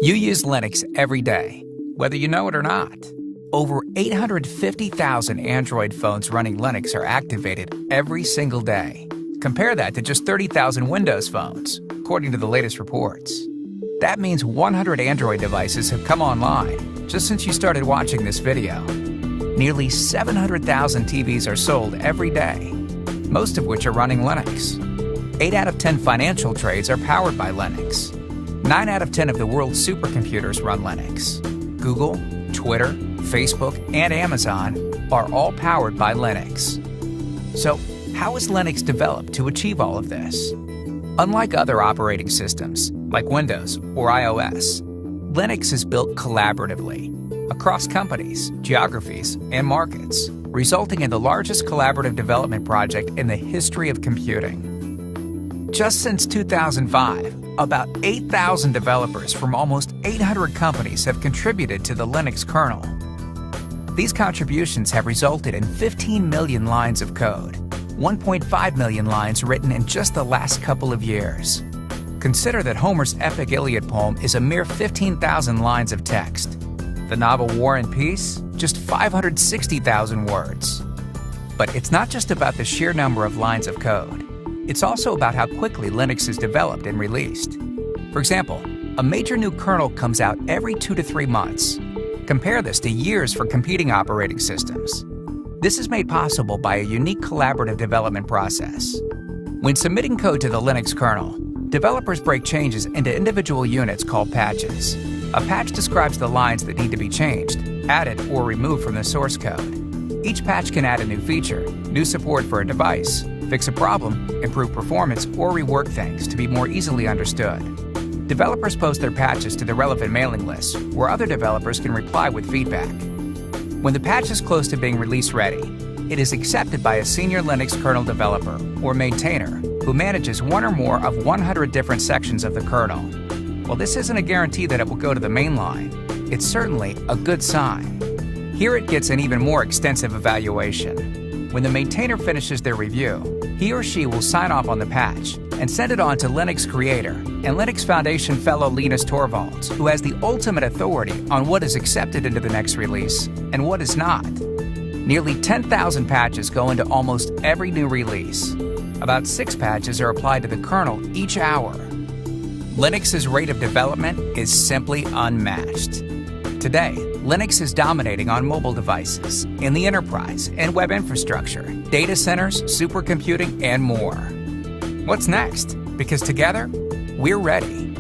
You use Linux every day, whether you know it or not. Over 850,000 Android phones running Linux are activated every single day. Compare that to just 30,000 Windows phones, according to the latest reports. That means 100 Android devices have come online just since you started watching this video. Nearly 700,000 TVs are sold every day, most of which are running Linux. 8 out of 10 financial trades are powered by Linux. 9 out of 10 of the world's supercomputers run Linux. Google, Twitter, Facebook, and Amazon are all powered by Linux. So, how is Linux developed to achieve all of this? Unlike other operating systems, like Windows or iOS, Linux is built collaboratively across companies, geographies, and markets, resulting in the largest collaborative development project in the history of computing. Just since 2005, about 8,000 developers from almost 800 companies have contributed to the Linux kernel. These contributions have resulted in 15 million lines of code, 1.5 million lines written in just the last couple of years. Consider that Homer's epic Iliad poem is a mere 15,000 lines of text. The novel War and Peace, just 560,000 words. But it's not just about the sheer number of lines of code. It's also about how quickly Linux is developed and released. For example, a major new kernel comes out every 2 to 3 months. Compare this to years for competing operating systems. This is made possible by a unique collaborative development process. When submitting code to the Linux kernel, developers break changes into individual units called patches. A patch describes the lines that need to be changed, added, or removed from the source code. Each patch can add a new feature, new support for a device, fix a problem, improve performance, or rework things to be more easily understood. Developers post their patches to the relevant mailing lists, where other developers can reply with feedback. When the patch is close to being release ready, it is accepted by a senior Linux kernel developer, or maintainer, who manages one or more of 100 different sections of the kernel. While this isn't a guarantee that it will go to the main line, it's certainly a good sign. Here it gets an even more extensive evaluation. When the maintainer finishes their review, he or she will sign off on the patch and send it on to Linux creator and Linux Foundation fellow Linus Torvalds, who has the ultimate authority on what is accepted into the next release and what is not. Nearly 10,000 patches go into almost every new release. About 6 patches are applied to the kernel each hour. Linux's rate of development is simply unmatched. Today, Linux is dominating on mobile devices, in the enterprise and web infrastructure, data centers, supercomputing, and more. What's next? Because together, we're ready.